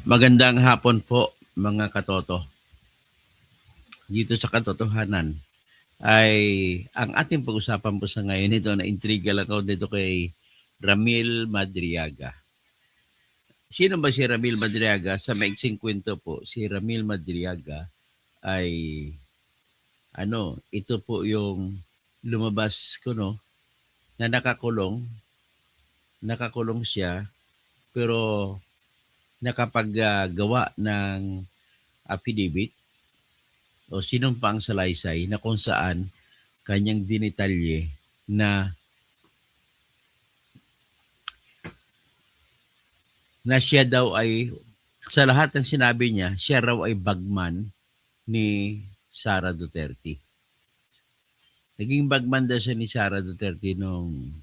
Magandang hapon po mga katoto. Dito sa katotohanan ay ang ating pag-usapan po sa ngayon ito na intriga lang ako dito kay Ramil Madriaga. Sino ba si Ramil Madriaga? Sa maiksing kwento po, si Ramil Madriaga ay ito po yung lumabas ko na nakakulong siya pero nakapaggawa ng affidavit o sinumpang salaysay na kung saan kanyang dinitalye na siya daw ay, sa lahat ng sinabi niya, siya raw ay bagman ni Sara Duterte. Naging bagman daw siya ni Sara Duterte noong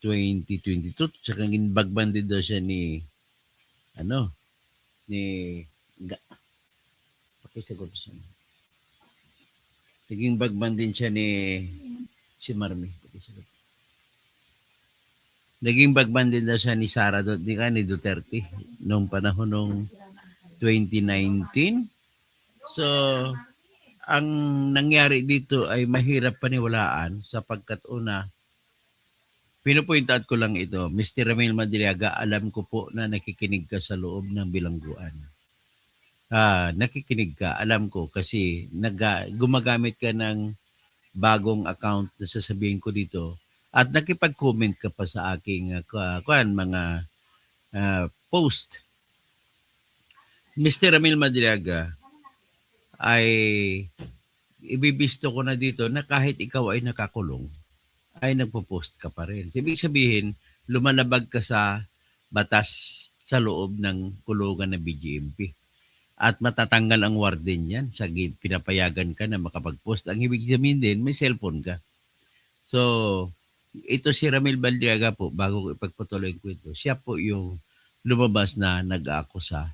2022. Saka naging bagman din daw siya ni pakisagot siya. Naging bagman din siya ni si Marmi. Naging bagman din daw siya ni Sara ni Duterte noong panahon ng 2019. So, ang nangyari dito ay mahirap paniwalaan sapagkat una, pinupoint out ko lang ito, Mr. Ramil Madriaga, alam ko po na nakikinig ka sa loob ng bilangguan. Nakikinig ka, alam ko kasi gumagamit ka ng bagong account na sasabihin ko dito at nakipag-comment ka pa sa aking mga post. Mr. Ramil Madriaga, ay ibibisto ko na dito na kahit ikaw ay nakakulong, ay nagpo-post ka pa rin. Ibig sabihin, lumalabag ka sa batas sa loob ng kulungan ng BGMP. At matatanggal ang warden yan sa pinapayagan ka na makapag-post. Ang ibig sabihin din, may cellphone ka. So, ito si Ramil Madriaga po, bago ko ipagpatuloy ang kwento, siya po yung lumabas na nag-aakusa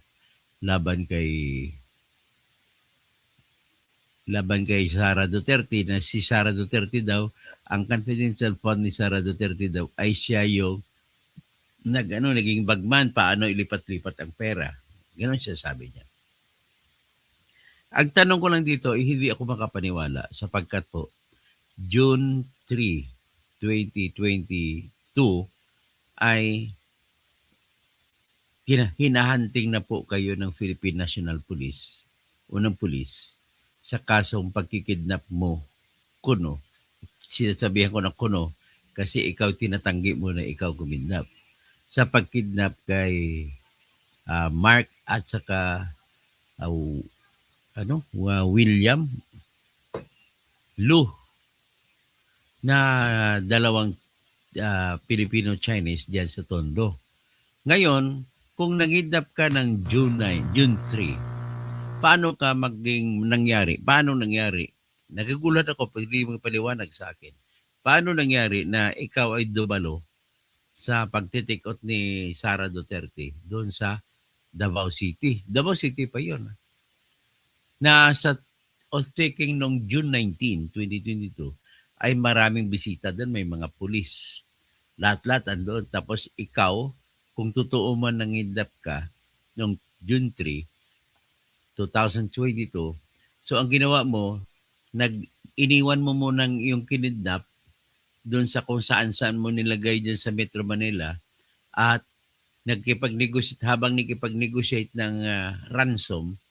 laban kay Sara Duterte na si Sara Duterte daw, ang confidential fund ni Sara Duterte daw ay siya yung naging bagman, paano ilipat-lipat ang pera. Ganon siya sabi niya. Ang tanong ko lang dito, hindi ako makapaniwala sapagkat po, June 3, 2022 ay hinahanting na po kayo ng Philippine National Police, unang pulis, sa kasong pagkikidnap mo, kuno. Sinasabihan ko na kuno kasi ikaw tinatanggi mo na ikaw kumidnap. Sa pagkidnap kay Mark at saka William Lu na dalawang Filipino-Chinese diyan sa Tondo. Ngayon, kung nangidnap ka ng June 3, paano ka nangyari? Paano nangyari? Nagagulat ako pag hindi mo paliwanag sa akin. Paano nangyari na ikaw ay dumalo sa pagtitikot ni Sara Duterte doon sa Davao City? Davao City pa yun. Na sa oath-taking noong June 19, 2022, ay maraming bisita doon. May mga pulis. Lahat-lahat andoon. Tapos ikaw, kung totoo man nangidnap ka noong June 3, 2022, so ang ginawa mo, iniwan mo munang yung kinidnap doon sa kung saan-saan mo nilagay dyan sa Metro Manila at habang nakipag-negotiate ng ransom,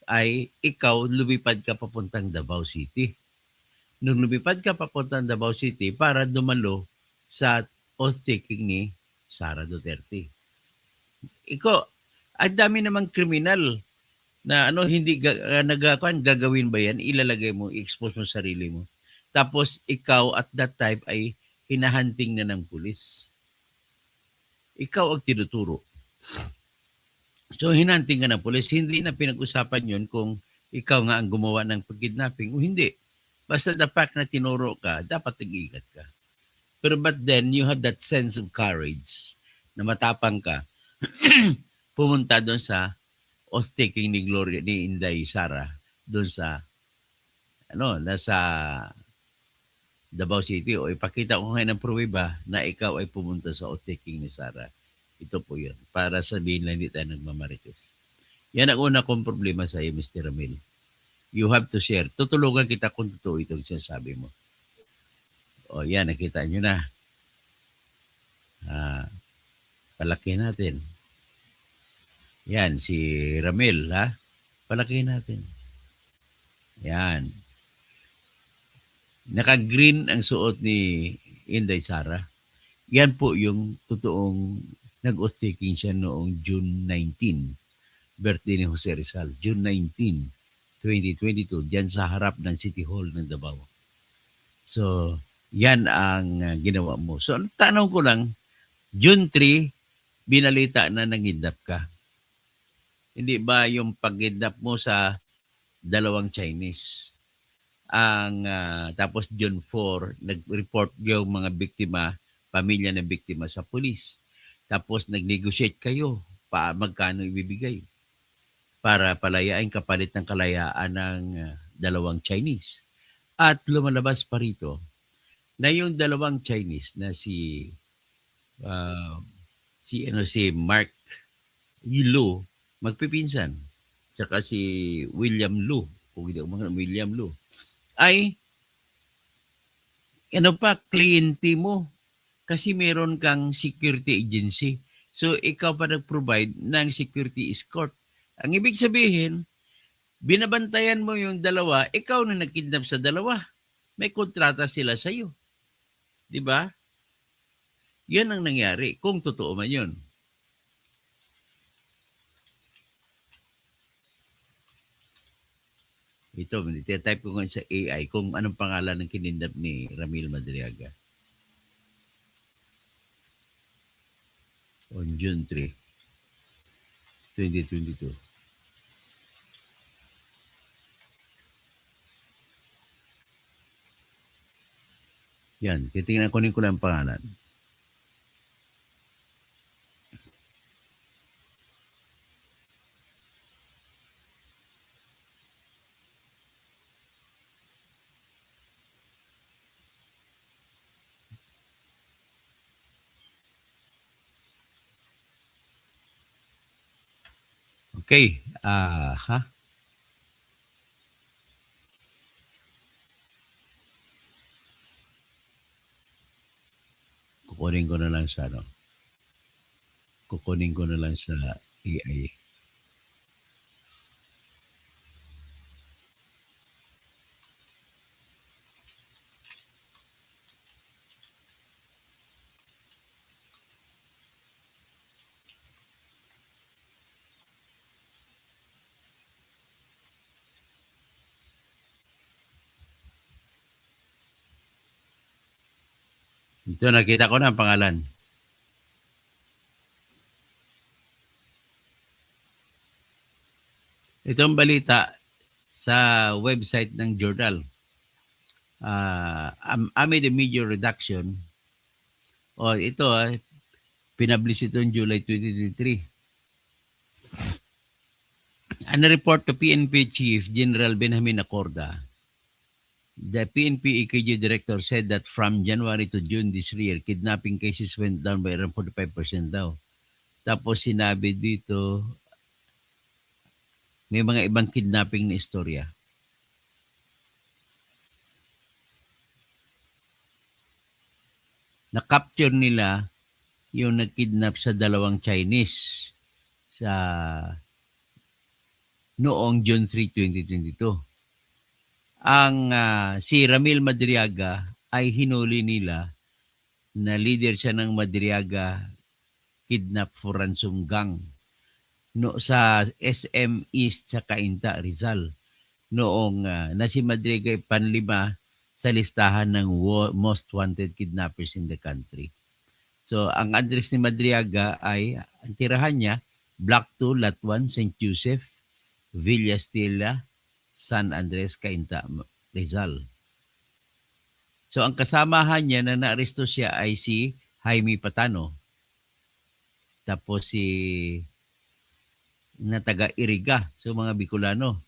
ay ikaw lumipad ka papuntang Davao City. Nung lumipad ka papuntang Davao City para dumalo sa oath-taking ni Sara Duterte. Ang dami namang kriminal na hindi gagawin ba yan? Ilalagay mo, i-expose mo sarili mo. Tapos ikaw at that time ay hinahanting na ng pulis. Ikaw ang tinuturo. So hinanting ka ng pulis, hindi na pinag-usapan yun kung ikaw nga ang gumawa ng pag-kidnapping o hindi. Basta the fact na tinuro ka, dapat nag-iingat ka. Pero but then, you have that sense of courage na matapang ka pumunta doon sa oath-taking ni Inday Sara doon sa nasa Davao City o ipakita ko ngayon ng pruweba na ikaw ay pumunta sa oath-taking ni Sara. Ito po yun. Para sabihin lang hindi tayo nagmamarites. Yan ang una kong problema sa iyo, Mr. Ramil. You have to share. Tutulungan kita kung totoo itong sinasabi mo. O yan, nakita nyo na. Ah, palaki natin. Yan, si Ramil, ha? Palaki natin. Yan. Naka-green ang suot ni Inday Sara. Yan po yung totoong nag-oath-taking siya noong June 19. Birthday ni Jose Rizal. June 19, 2022. Diyan sa harap ng City Hall ng Davao. So, yan ang ginawa mo. So, ang tanong ko lang, June 3, binalita na nangidnap ka. Hindi ba yung pag-kidnap mo sa dalawang Chinese? Tapos June 4, nag-report yung mga biktima, pamilya ng biktima sa pulis. Tapos nag-negotiate kayo magkano ibibigay para palayain kapalit ng kalayaan ng dalawang Chinese. At lumalabas pa rito na yung dalawang Chinese na si Mark Lu, magpipinsan. Tsaka si William Lu, kung hindi ako William Lu, ay kliyente mo kasi meron kang security agency. So, ikaw pa nag-provide ng security escort. Ang ibig sabihin, binabantayan mo yung dalawa, ikaw na nag-kidnap sa dalawa. May kontrata sila sa iyo. Di ba? Yan ang nangyari, kung totoo man yun. Ito, type ko ngayon sa AI kung anong pangalan ng kinindap ni Ramil Madriaga. On June 3, 2022. Yan, titingnan ko lang ang pangalan. Okay, Kukunin ko na lang sa AI. Ito, nakita ko na ang pangalan. Itong balita sa website ng journal. Amid a major reduction, ito, pinablish ito in July 2023. An report to PNP Chief General Benjamin Acorda, the PNP EKG director said that from January to June this year, kidnapping cases went down by around 45% daw. Tapos sinabi dito, may mga ibang kidnapping na istorya. Na-capture nila yung nag-kidnap sa dalawang Chinese sa noong June 3, 2022. Si Ramil Madriaga ay hinuli nila na leader siya ng Madriaga Kidnap for Ransom Gang sa SM East sa Cainta, Rizal. Noong na si Madriaga ay panlima sa listahan ng most wanted kidnappers in the country. So, ang address ni Madriaga ay, ang tirahan niya, Block 2, Lot 1, St. Joseph, Villa Stella, San Andres, Cainta, Rizal. So, ang kasamahan niya na naaresto siya ay si Jaime Patano. Tapos na taga-Iriga, so mga Bicolano.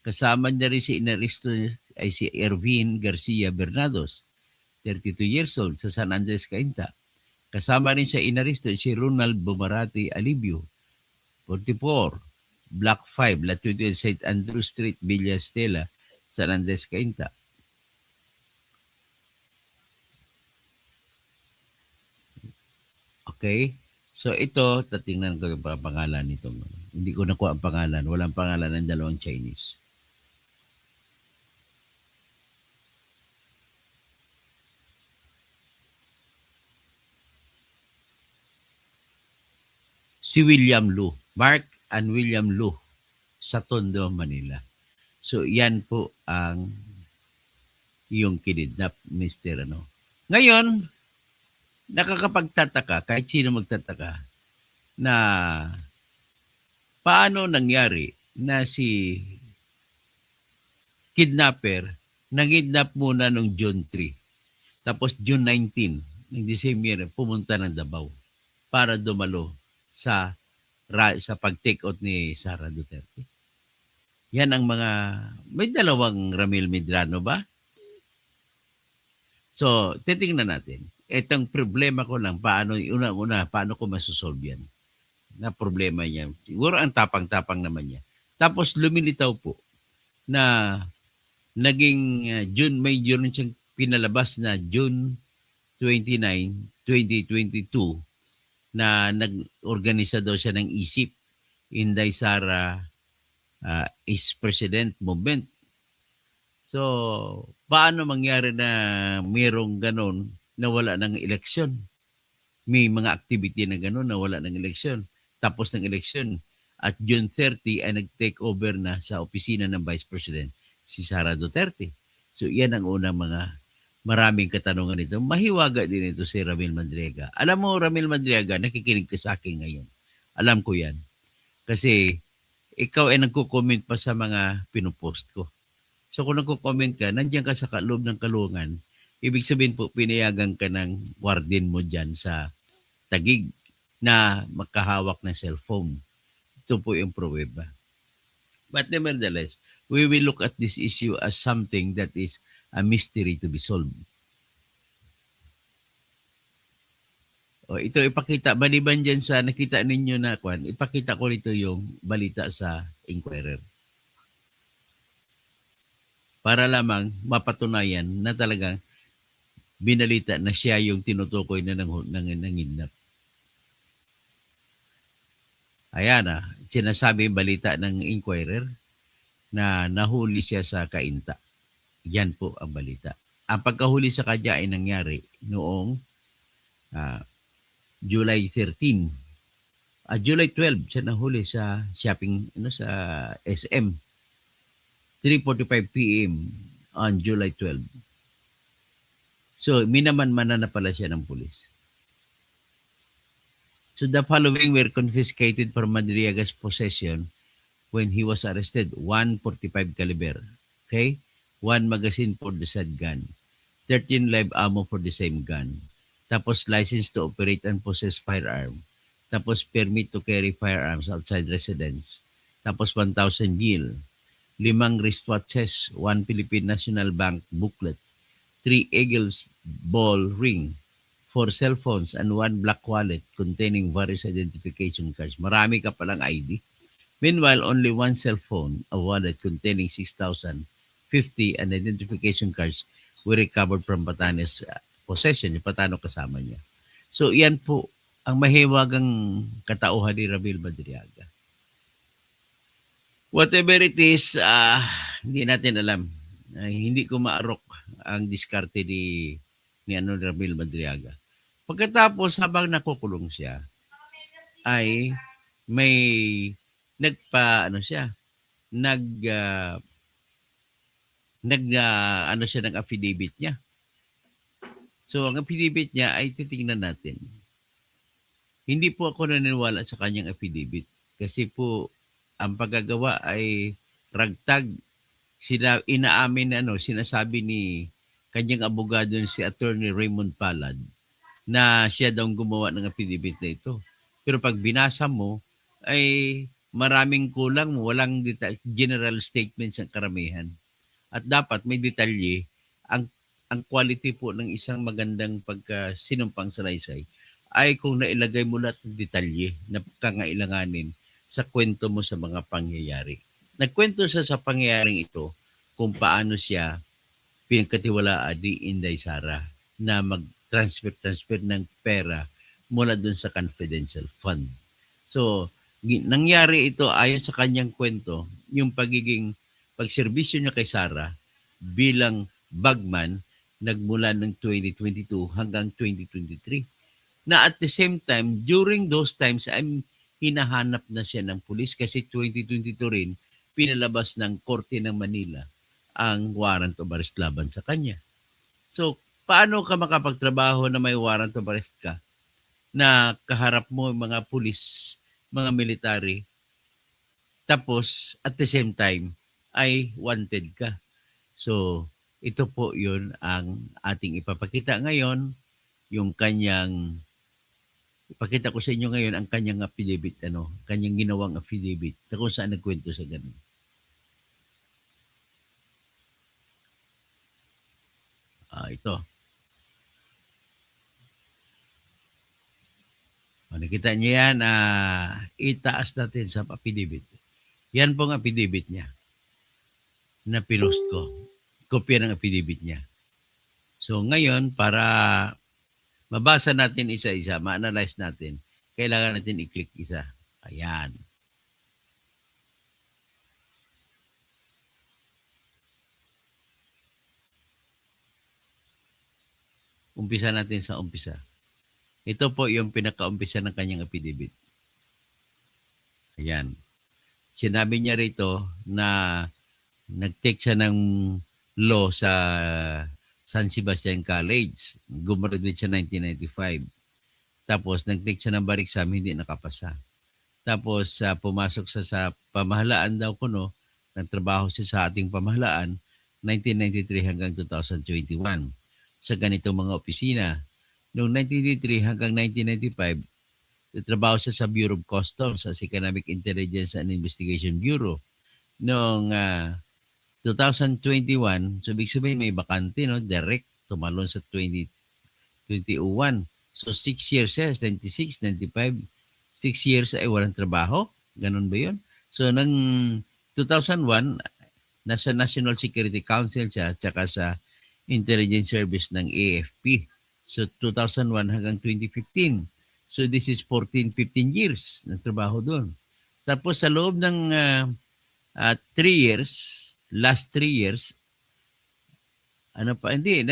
Kasama niya rin si inaresto ay si Ervin Garcia Bernados, 32 years old, sa San Andres, Cainta. Kasama rin sa inaresto si Ronald Bumarati Alibio, 44, Block 5, La Tutu, St. Andrew Street, Villa Estela, San Andres, Cainta. Okay? So ito, tatingnan ko yung pangalan nito. Hindi ko nakuha ang pangalan. Walang pangalan ng dalawang Chinese. Si William Lu. Mark and William Lu sa Tondo, Manila. So yan po ang yung kinidnap, Mr. Ano. Ngayon, nakakapagtataka, kahit sino magtataka, na paano nangyari na si kidnapper nangidnap muna noong June 3. Tapos June 19, ng the same year, pumunta ng Davao para dumalo sa pag-take out ni Sara Duterte. Yan ang mga, may dalawang Ramil Medrano ba? So, titingnan natin. Itong problema ko lang, paano ko masosolve yan? Na problema niya. Siguro ang tapang-tapang naman niya. Tapos lumilitaw po na naging may June siyang pinalabas na June 29, 2022 na nag-organisa daw siya ng isip Inday Sara is President Movement. So, paano mangyari na mayroong ganon na wala ng eleksyon? May mga activity na ganon na wala ng eleksyon. Tapos ng eleksyon, at June 30 ay nag-take over na sa opisina ng Vice President si Sara Duterte. So, yan ang unang mga maraming katanungan nito. Mahiwaga din ito si Ramil Madriaga. Alam mo, Ramil Madriaga, nakikinig ka sa akin ngayon. Alam ko yan. Kasi ikaw ay nagko-comment pa sa mga pinupost ko. So kung nagko-comment ka, nandiyan ka sa loob ng kulungan, ibig sabihin po, pinayagan ka ng warden mo dyan sa Tagig na makahawak ng cellphone. Ito po yung pruweba. But nevertheless, we will look at this issue as something that is a mystery to be solved. O ito ipakita, maliban dyan sa nakita ninyo na kwan, ipakita ko rito yung balita sa Inquirer. Para lamang mapatunayan na talagang binalita na siya yung tinutukoy na nanginap. Ayan sinasabi yung balita ng Inquirer na nahuli siya sa Cainta. Yan po ang balita. Ang pagkahuli sa kanya ay nangyari noong July 13. July 12 siya nahuli sa shopping sa SM. 3:45 PM on July 12. So, minaman-mana na pala siya ng pulis. So, the following were confiscated from Madriaga's possession when he was arrested. 145 caliber. Okay? 1 magazine for the said gun. 13 live ammo for the same gun. Tapos license to operate and possess firearm. Tapos permit to carry firearms outside residence. Tapos 1,000 bill. 5 wristwatches, 1 Philippine National Bank booklet, 3 Eagles ball ring, 4 cell phones, and 1 black wallet containing various identification cards. Marami ka palang ID. Meanwhile, only 1 cell phone, a wallet containing 6,050 and identification cards were recovered from Batanes possession. Yung Patano kasama niya. So, yan po ang mahiwagang katauhan ni Ramil Madriaga. Whatever it is, hindi natin alam. Hindi ko maarok ang diskarte ni Ramil Madriaga. Pagkatapos, habang nakukulong siya, ay may siya ng affidavit niya. So, ang affidavit niya ay titingnan natin. Hindi po ako naniniwala sa kanyang affidavit kasi po ang paggagawa ay ragtag. Inaamin sinasabi ni kanyang abogado si Attorney Raymond Palad na siya daw gumawa ng affidavit na ito. Pero pag binasa mo ay maraming kulang, walang general statements ang karamihan. At dapat may detalye ang quality po ng isang magandang pagkasinumpang salaysay ay kung nailagay mo lahat ng detalye na kangailanganin sa kwento mo sa mga pangyayari. Nagkwento siya sa pangyayaring ito kung paano siya pinagkatiwalaan ni Inday Sara na mag-transfer ng pera mula dun sa confidential fund. So, nangyari ito ayon sa kanyang kwento, yung pagserbisyo niya kay Sara bilang bagman nagmula ng 2022 hanggang 2023. Na at the same time, during those times, hinahanap na siya ng pulis kasi 2022 rin, pinalabas ng Korte ng Manila ang warrant of arrest laban sa kanya. So, paano ka makapagtrabaho na may warrant of arrest ka na kaharap mo mga pulis, mga military, tapos at the same time ay wanted ka. So, ito po yun ang ating ipapakita ngayon, yung kanyang, ipakita ko sa inyo ngayon ang kanyang affidavit, kanyang ginawang affidavit na kung saan nagkwento sa ganun. Ito. Nakita niyo yan, itaas natin sa affidavit. Yan pong affidavit niya na pinost ko. Kopya ng affidavit niya. So ngayon, para mabasa natin isa-isa, ma-analyze natin, kailangan natin i-click isa. Ayan. Umpisa natin sa umpisa. Ito po yung pinaka-umpisa ng kanyang affidavit. Ayan. Sinabi niya rito na nag-take siya ng law sa San Sebastian College. Gumraduate siya 1995. Tapos nag-take siya ng bar exam, hindi nakapasa. Tapos pumasok siya sa pamahalaan daw kuno, nagtrabaho siya sa ating pamahalaan 1993 hanggang 2021 sa ganitong mga opisina. Noong 1993 hanggang 1995, nagtrabaho siya sa Bureau of Customs as Economic Intelligence and Investigation Bureau. Noong 2021, so ibig sabihin may bakante, no? Direct, tumalon sa 2021. So 6 years siya, 96, 95, 6 years ay walang trabaho. Ganun ba yun? So nang 2001, nasa National Security Council siya, tsaka sa Intelligence Service ng AFP. So 2001 hanggang 2015. So this is 14, 15 years na trabaho doon. Tapos sa loob ng 3 years, last 3 years, nagbakante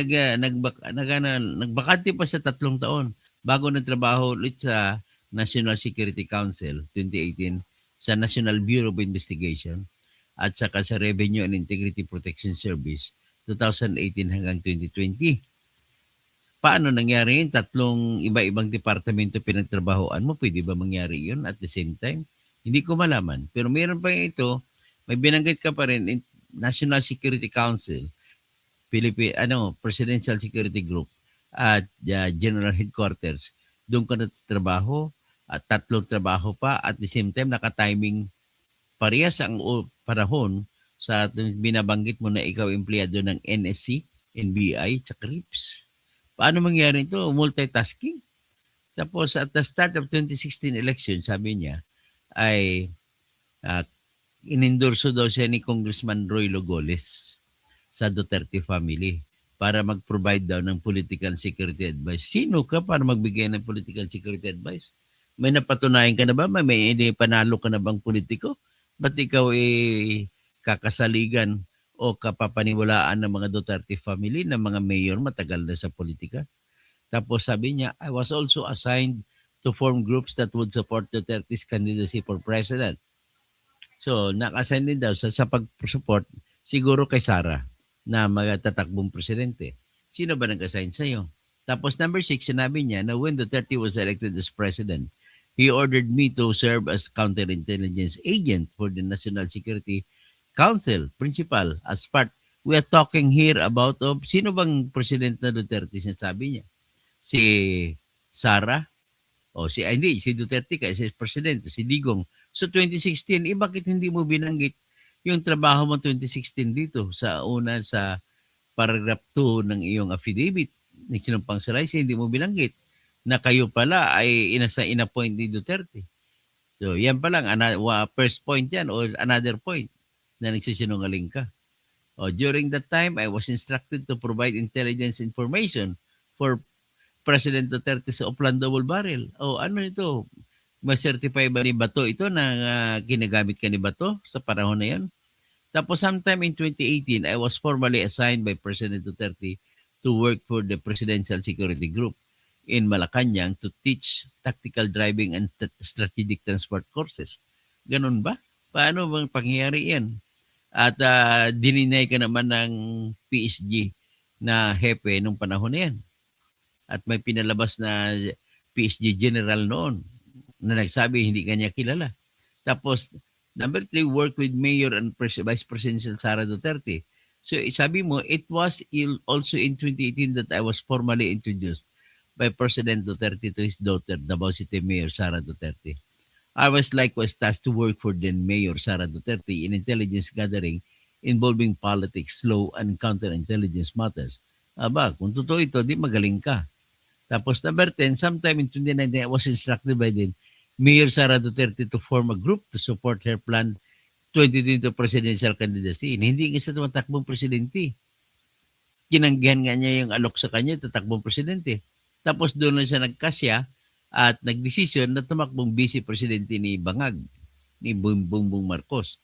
pa sa 3 taon bago nagtrabaho ulit sa National Security Council 2018, sa National Bureau of Investigation at saka sa Revenue and Integrity Protection Service 2018 hanggang 2020. Paano nangyari yun? 3 iba-ibang departamento pinagtrabahoan mo. Pwede ba mangyari yun at the same time? Hindi ko malaman. Pero meron pa ito, may binanggit ka pa rin, National Security Council, Presidential Security Group at General Headquarters. Doon ka nagtatrabaho at 3 trabaho pa at the same time naka-timing parehas ang panahon sa binabanggit mo na ikaw empleyado ng NSC, NBI, at CRIPS. Paano mangyari ito? Multitasking. Tapos at the start of 2016 election, sabi niya, ay inendorso daw siya ni Congressman Roy Logoles sa Duterte family para mag-provide daw ng political security advice. Sino ka para magbigay ng political security advice? May napatunayan ka na ba? May panalo ka na bang politiko? Ba't ikaw kakasaligan o kapapaniwalaan ng mga Duterte family na mga mayor matagal na sa politika? Tapos sabi niya, I was also assigned to form groups that would support Duterte's candidacy for president. So, naka-assign din daw sa pag-support siguro kay Sara na magtatakbong presidente. Sino ba nag-assign sa'yo? Tapos number 6, sinabi niya na when Duterte was elected as president, he ordered me to serve as counterintelligence agent for the National Security Council principal as part. We are talking here about sino bang president na Duterte sinasabi niya? Si Sara? Si Duterte kasi presidente, si Digong. So 2016, bakit hindi mo binanggit yung trabaho mo 2016 dito sa paragraph 2 ng iyong affidavit? Nagsinumpang sa license, hindi mo binanggit na kayo pala ay inappoint ni Duterte. So, yan pa lang, first point yan or another point na nagsisinungaling ka. During that time, I was instructed to provide intelligence information for President Duterte sa Oplan Double Barrel. Ano ito? Ma-certify ba ni Bato ito na ginagamit ka ni Bato sa panahon na yan? Tapos sometime in 2018, I was formally assigned by President Duterte to work for the Presidential Security Group in Malacanang to teach tactical driving and strategic transport courses. Ganun ba? Paano bang pangyayari yan? At dininay ka naman ng PSG na hepe nung panahon na yan. At may pinalabas na PSG general noon na nagsabi hindi kanya kilala. Tapos, number 3, work with Mayor and Vice President Sara Duterte. So, sabi mo, it was also in 2018 that I was formally introduced by President Duterte to his daughter, Davao City Mayor Sara Duterte. I was likewise tasked to work for then Mayor Sara Duterte in intelligence gathering involving politics, law, and counterintelligence matters. Aba, kung totoo ito, di magaling ka. Tapos number 10, sometime in 2019, I was instructed by then Mayor Sara Duterte to form a group to support her plan 2022 presidential candidacy. Hindi nga siya tumatakbong presidente. Kinanggihan nga niya yung alok sa kanya, tatakbong presidente. Tapos doon na siya nagkasya at nagdesisyon na tumakbong vice presidente ni Bangag, ni Bongbong Marcos.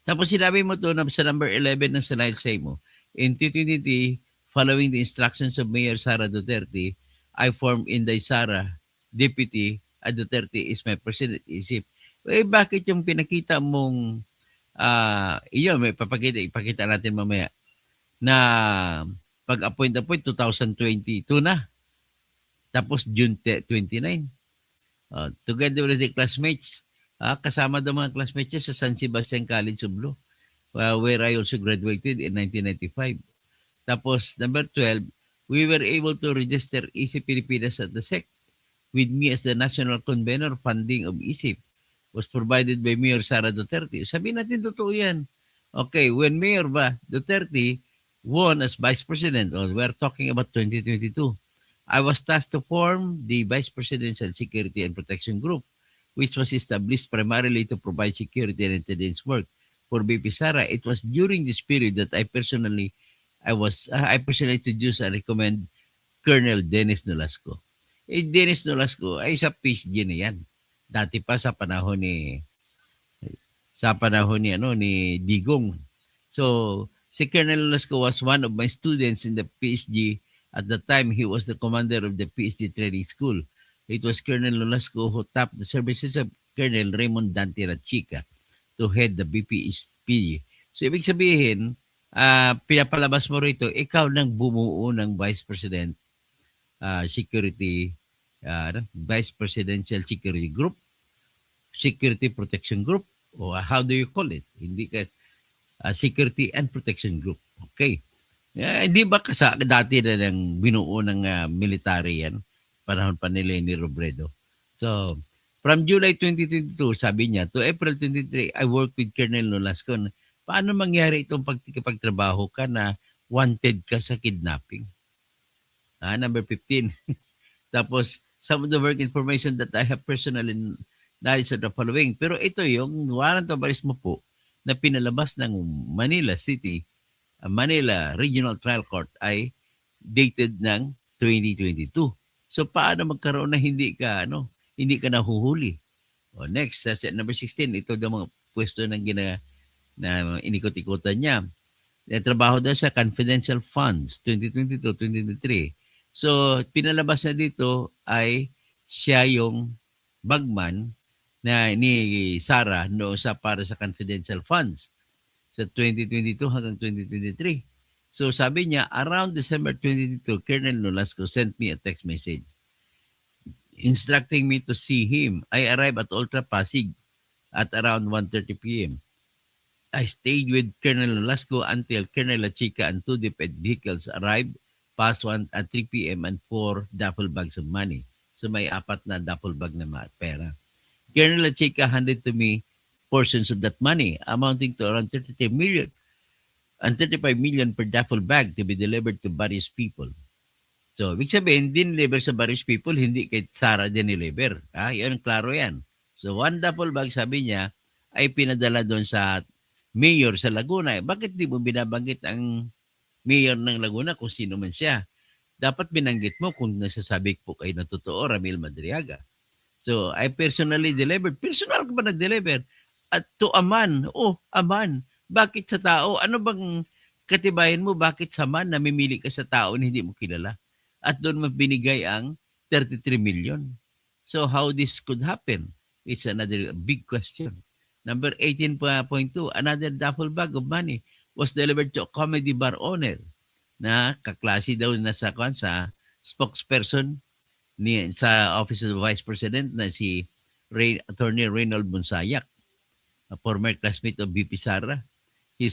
Tapos sinabi mo to na sa number 11 ng salaysay mo, in 2020, following the instructions of Mayor Sara Duterte, I formed Inday Sara, Deputy, at Duterte is my president. Isip, bakit yung pinakita mong, iyon, ipakita natin mamaya, na pag-appoint 2022 na. Tapos June 29. Together with the classmates, kasama daw mga classmates niya sa San Sebastian College of Law, where I also graduated in 1995. Tapos number 12, we were able to register ISIP Pilipinas at the SEC. With me as the national convener, funding of ISIP was provided by Mayor Sara Duterte. Sabihin natin totoo yan. Okay, when Mayor Duterte won as Vice President, we're talking about 2022, I was tasked to form the Vice Presidential Security and Protection Group, which was established primarily to provide security and intelligence work for BP Sara. It was during this period that I personally introduced and recommend Colonel Dennis Nolasco. Dennis Nolasco ay sa PSG na yan. Dati pa sa panahon ni Digong. So, si Colonel Nolasco was one of my students in the PSG. At the time, he was the commander of the PSG training school. It was Colonel Nolasco who tapped the services of Colonel Raymond Dante Rachica to head the BPSP. So, ibig sabihin, pinapalabas mo rito, ikaw nang bumuo ng Vice President Vice Presidential Security Group, Security Protection Group, o how do you call it? Hindi ka Security and Protection Group. Okay. Hindi ba dati na ng binuo ng military yan? Panahon pa nila ni Robredo. So, from July 2022, sabi niya, to April 23, I worked with Colonel Nolasco. Paano mangyari itong pagtrabaho ka na wanted ka sa kidnapping? Number 15. Tapos, some of the work information that I have personally knowledge of the following. Pero ito yung warrant of arrest mo po na pinalabas ng Manila City, Manila Regional Trial Court ay dated ng 2022. So, paano magkaroon na hindi ka nahuhuli? Next, that's number 16. Ito daw mga pwesto na inikot-ikotan niya. Trabaho daw sa confidential funds 2022-2023. So, pinalabas na dito ay siya yung bagman na ni Sara para sa confidential funds sa 2022 hanggang 2023. So, sabi niya, around December 2022, Colonel Nolasco sent me a text message instructing me to see him. I arrived at Ultra Pasig at around 1:30 p.m. I stayed with Colonel Nolasco until Colonel Lachica and 2 DepEd vehicles arrived past 1 at 3 p.m. and 4 duffel bags of money. So may 4 na duffel bag na pera. Colonel Lachica handed to me portions of that money amounting to around 33 million and 35 million per duffel bag to be delivered to various people. So, ibig sabihin, dineliver sa Baris people, hindi kay Sara dineliver. Yun, klaro yan. So, one duffel bag, sabi niya, ay pinadala doon sa mayor sa Laguna. Bakit di mo binabanggit ang mayor ng Laguna kung sino man siya? Dapat binanggit mo kung nasasabi po kayo na totoo, Ramil Madriaga. So, I personally delivered. Personal ka ba nag-deliver? At to a man. Oh, a man. Bakit sa tao? Ano bang katibayan mo? Bakit sa man namimili ka sa tao na hindi mo kilala? At doon mo binigay ang 33 million. So, how this could happen? It's another big question. Number 18.2, another duffel bag of money was delivered to a comedy bar owner na kaklase daw na sa spokesperson sa Office of the Vice President na si Attorney Reynold Bonsayak, a former classmate of VP Sara. He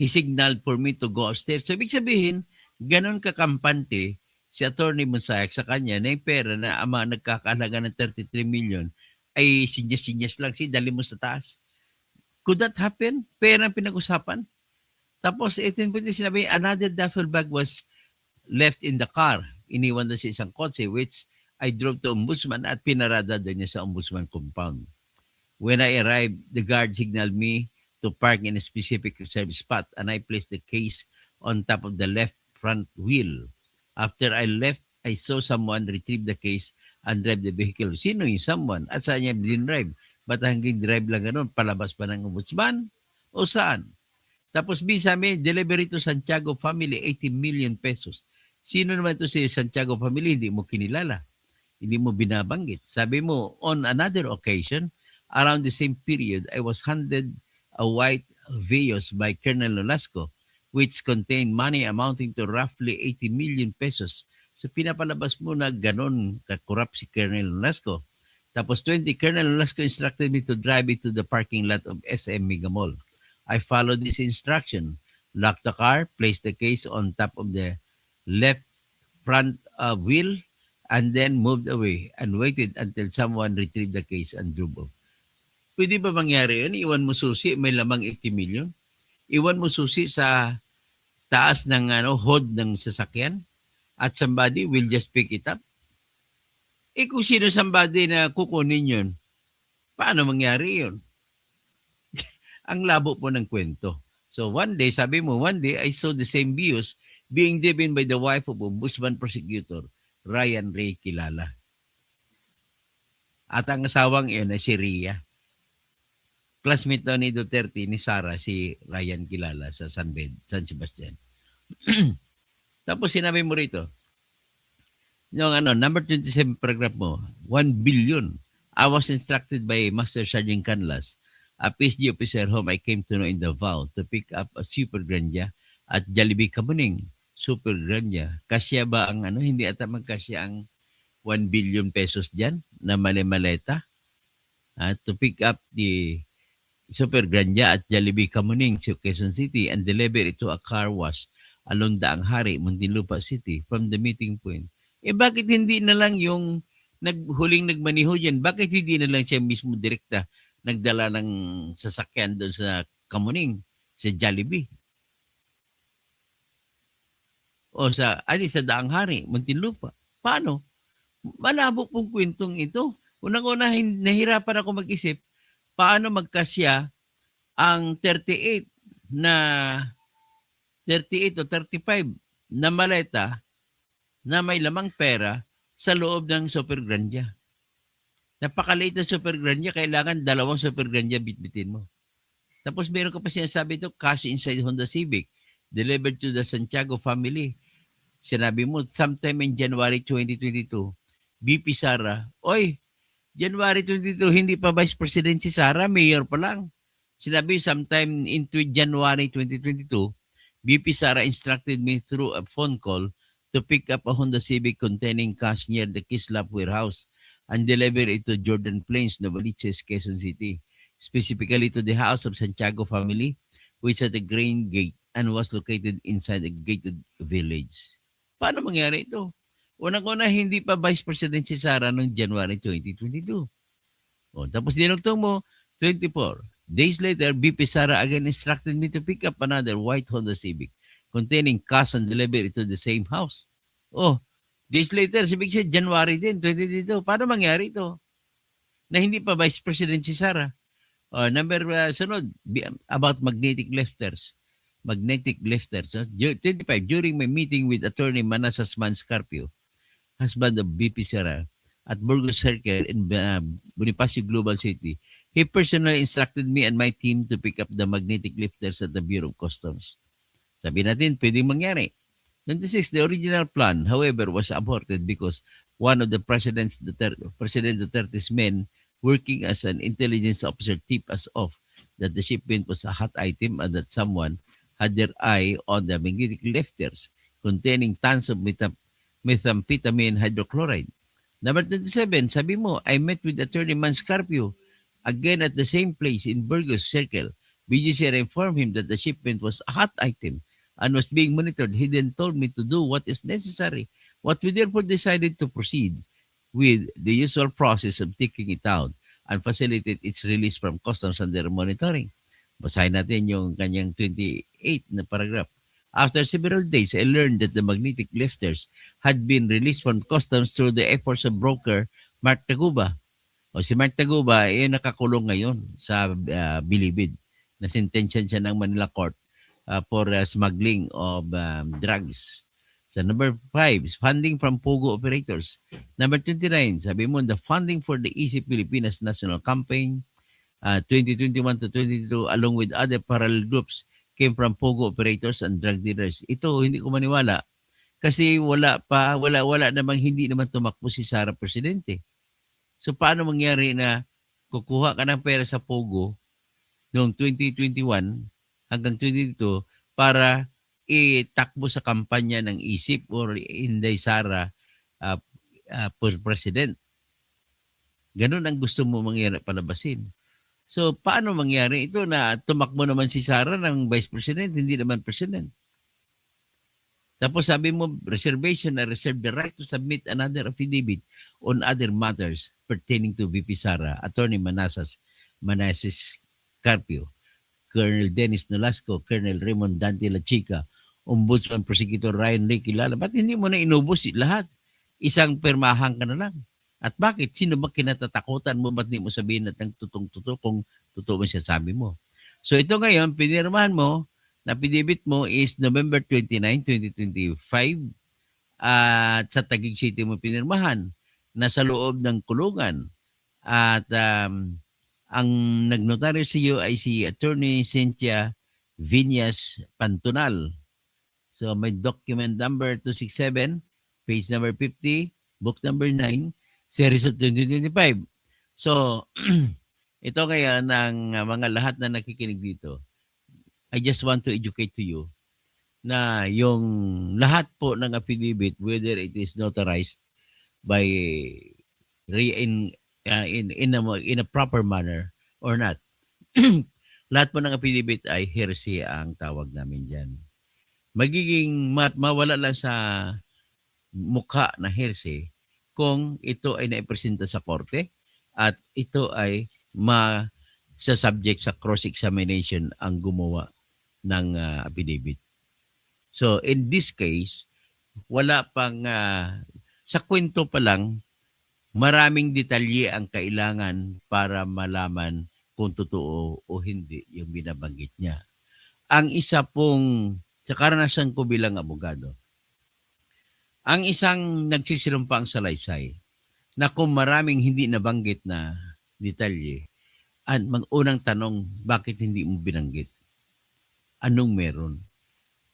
signaled for me to go upstairs. So, ibig sabihin, ganun kakampante si Attorney Bonsayak sa kanya na yung pera na ama nagkakalaga ng 33 million ay sinyas-sinyas lang. Dali mo sa taas. Could that happen? Pera ang pinag-usapan. Tapos, ito yung sinabi, another duffel bag was left in the car. Iniwan na sa isang kotse, which I drove to Ombudsman at pinarada doon niya sa Ombudsman compound. When I arrived, the guard signaled me to park in a specific reserved spot and I placed the case on top of the left front wheel. After I left, I saw someone retrieve the case and drive the vehicle. Sino yung someone? At saan niya din-drive? Ba't hanggang drive lang ganun? Palabas pa ng Ombudsman? O saan? Tapos sabi, delivery to Santiago family, 80 million pesos. Sino naman ito si Santiago family? Hindi mo kinilala. Hindi mo binabanggit. Sabi mo, on another occasion, around the same period, I was handed a white Vios by Colonel Nolasco, which contained money amounting to roughly 80 million pesos. So pinapalabas mo na ganon kakurap si Colonel Nolasco. Tapos 20, Colonel Nolasco instructed me to drive it to the parking lot of SM Mega Mall. I followed this instruction, locked the car, placed the case on top of the left front wheel, and then moved away and waited until someone retrieved the case and drove off. Pwede ba mangyari yun? Iwan mo susi, may lamang 80 million? Iwan mo susi sa taas ng hood ng sasakyan at somebody will just pick it up? Kung sino somebody na kukunin yun, paano mangyari yun? Ang labo po ng kwento. So one day, sabi mo, one day I saw the same views being driven by the wife of Ombudsman Prosecutor Ryan Ray Kilala. At ang asawang iyon ay si Ria. Classmate daw ni Duterte, ni Sara, si Ryan Kilala sa San Sebastian. Tapos sinabi mo rito, yung number 27 paragraph mo, 1 billion. I was instructed by Master Sergeant Canlas, a PSG officer whom I came to know in Davao, to pick up a Super Granja at Jollibee Kamuning. Super Granja. Kasya ba ang hindi ata magkasya ang 1 billion pesos dyan na mali-maleta? To pick up the Super Granja at Jollibee Kamuning sa Quezon City and deliver it to a car wash along Daang Hari, Muntinlupa City from the meeting point. Bakit hindi na lang yung huling nagmaniho dyan? Bakit hindi na lang siya mismo direkta nagdala ng sasakyan doon sa Kamuning, sa Jollibee? O sa Daang Hari, Muntinlupa. Paano? Malabo pong kwentong ito. Unang-una, nahirapan ako mag-isip, paano magkasya ang 38 o 35 na maleta na may lamang pera sa loob ng Super Granja. Napakaliit ng Super Granja, kailangan 2 Super Granja bitbitin mo. Tapos meron ka pa sinasabi ito, cash inside Honda Civic, delivered to the Santiago family. Sinabi mo, sometime in January 2022, VP Sara, January 22, hindi pa Vice President si Sara, Mayor pa lang. Sinabi, sometime into January 2022, VP Sara instructed me through a phone call to pick up a Honda Civic containing cash near the Kislap warehouse and deliver it to Jordan Plains, Novaliches, Quezon City, specifically to the house of Santiago family, which at the Grain Gate and was located inside a gated village. Paano mangyari ito? Unang-una, hindi pa Vice President si Sara noong January 2022. Tapos dinugtong mo, 24. Days later, VP Sara again instructed me to pick up another white Honda Civic containing cash and delivered to the same house. Oh, days later, sabi siya, January din, 2022. Paano mangyari ito? Na hindi pa Vice President si Sara. Sunod, about magnetic lifters. Magnetic lifters. 25, during my meeting with Attorney Manassas Manscarpio, husband of BP Sara, at Burgos Circle in Bonifacio Global City, he personally instructed me and my team to pick up the magnetic lifters at the Bureau of Customs. Sabi natin, pwedeng mangyari. 26, the original plan, however, was aborted because one of the President Duterte's men working as an intelligence officer tipped us off that the shipment was a hot item and that someone had their eye on the magnetic lifters containing tons of methamphetamine hydrochloride. Number 27, sabi mo, I met with Attorney Manscarpio again at the same place in Burgos Circle. BGCR informed him that the shipment was a hot item and was being monitored. He then told me to do what is necessary. What we therefore decided to proceed with the usual process of taking it out and facilitate its release from customs under monitoring. Basahin natin yung kanyang 28 na paragraph. After several days, I learned that the magnetic lifters had been released from customs through the efforts of broker Mark Taguba. O si Mark Taguba ay nakakulong ngayon sa Bilibid. Nasintensyan siya ng Manila Court for smuggling of drugs. So number 5 is funding from POGO operators. Number 29, sabi mo, the funding for the Easy Pilipinas National Campaign 2021 to 2022 along with other parallel groups came from POGO operators and drug dealers. Ito, hindi ko maniwala kasi wala namang hindi naman tumakbo si Sara Presidente. So paano mangyari na kukuha ka ng pera sa POGO noong 2021 hanggang 2022 para itakbo sa kampanya ng ISIP or Inday Sara for President. Ganun ang gusto mo mangyari palabasin. So, paano mangyari ito na tumakbo naman si Sara ng Vice President, hindi naman President? Tapos sabi mo, reservation, I reserve the right to submit another affidavit on other matters pertaining to VP Sara, Attorney Manassas Carpio, Colonel Dennis Nolasco, Colonel Raymond Dante La Chica, Ombudsman Prosecutor Ryan Ricky Lala. Ba't hindi mo na inubos lahat? Isang permahan ka na lang. At bakit? Sino ba kinatatakutan mo? Ba't di mo sabihin at ng tutong-tuto kung totoo mo siya sabi mo? So ito ngayon, pinirmahan mo, na affidavit mo is November 29, 2025 at sa Taguig City mo pinirmahan na sa loob ng kulungan. At ang nagnotaryo sa iyo ay si Attorney Cynthia Viñas Pantunal. So may document number 267, page number 50, book number 9, series of 2025. So, ito kaya ng mga lahat na nakikinig dito, I just want to educate to you na yung lahat po ng affidavit, whether it is notarized by in a proper manner or not, lahat po ng affidavit ay heresy ang tawag namin dyan. Magiging mawala lang sa mukha na heresy kung ito ay naipresenta sa korte at ito ay sa subject sa cross-examination ang gumawa ng affidavit. So in this case, wala pang sa kwento pa lang, maraming detalye ang kailangan para malaman kung totoo o hindi yung binabanggit niya. Ang isa pong, sa karanasan ko bilang abogado, ang isang nagsisilumpang salaysay na kung maraming hindi nabanggit na detalye, at unang tanong, bakit hindi mo binanggit? Anong meron?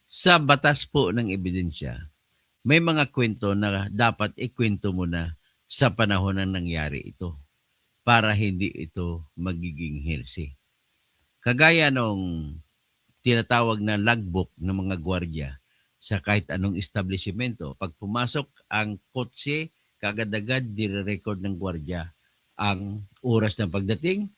Sa batas po ng ebidensya, may mga kwento na dapat ikwento mo na sa panahon na nangyari ito para hindi ito magiging heresy. Kagaya nung tinatawag na logbook ng mga gwardiya sa kahit anong establishmento. Pag pumasok ang kotse, kagad-agad dire-record ng gwardiya ang oras ng pagdating,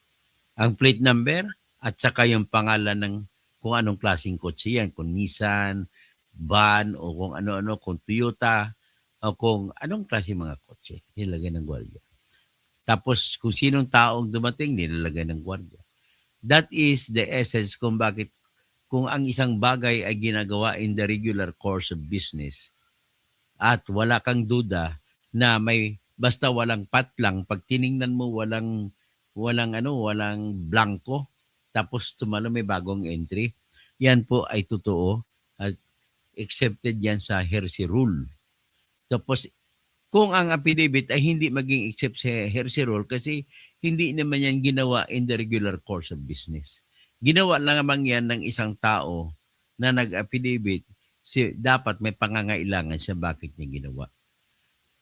ang plate number, at saka yung pangalan ng kung anong klaseng kotse yan. Kung Nissan, van, o kung ano-ano, kung Toyota, o kung anong klaseng mga kotse, nilagay ng gwardiya. Tapos kung sinong taong dumating, nilalagay ng gwardiya. That is the essence kung bakit kung ang isang bagay ay ginagawa in the regular course of business at wala kang duda na may basta walang patlang, pag tiningnan mo walang blanco, tapos tumalo may bagong entry, yan po ay totoo at accepted yan sa heresy rule. Tapos kung ang affidavit ay hindi maging accept sa heresy rule kasi hindi naman yan ginawa in the regular course of business. Ginawa lang naman yan ng isang tao na nag-affidavit, dapat may pangangailangan siya bakit niya ginawa.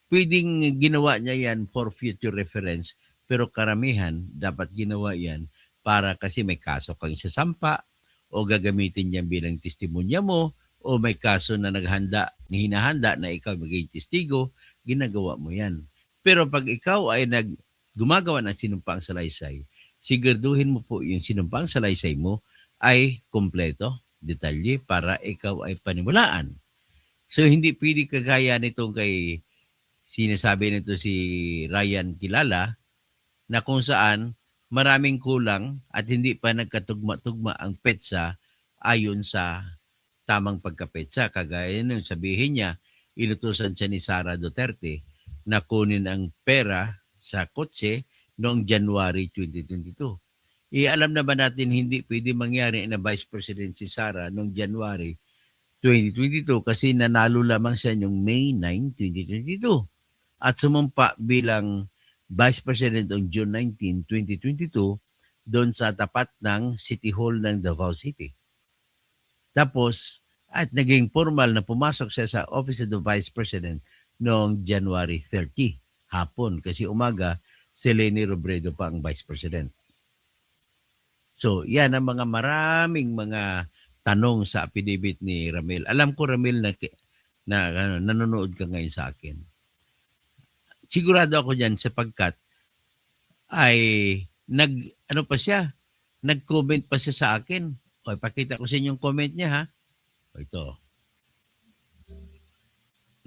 Pwedeng ginawa niya yan for future reference, pero karamihan dapat ginawa yan para kasi may kaso kang isasampa o gagamitin niya bilang testimonya mo o may kaso na hinahanda na ikaw maging testigo, ginagawa mo yan. Pero pag ikaw ay gumagawa ng sinumpaang salaysay, siguraduhin mo po yung sinumpaang salaysay mo ay kompleto, detalye para ikaw ay paniwalaan. So hindi pwede kagaya nitong kay sinasabi nito si Ryan Kilala na kung saan maraming kulang at hindi pa nagkatugma-tugma ang petsa ayon sa tamang pagkapetsa. Kagaya nun, sabihin niya, inutusan siya ni Sara Duterte na kunin ang pera sa kotse noong January 2022. Alam na ba natin hindi pwede mangyari na Vice President si Sara noong January 2022 kasi nanalo lamang siya noong May 9, 2022 at sumumpa bilang Vice President on June 19, 2022 doon sa tapat ng City Hall ng Davao City. Tapos, at naging formal na pumasok siya sa Office of the Vice President noong January 30, hapon. Kasi umaga, si Leni Robredo pa ang Vice President. So, yan ang mga maraming mga tanong sa affidavit ni Ramil. Alam ko, Ramil, na nanonood ka ngayon sa akin. Sigurado ako dyan sapagkat ay nag-comment pa siya sa akin. O, ipakita ko sa inyo yung comment niya, ha? O, ito.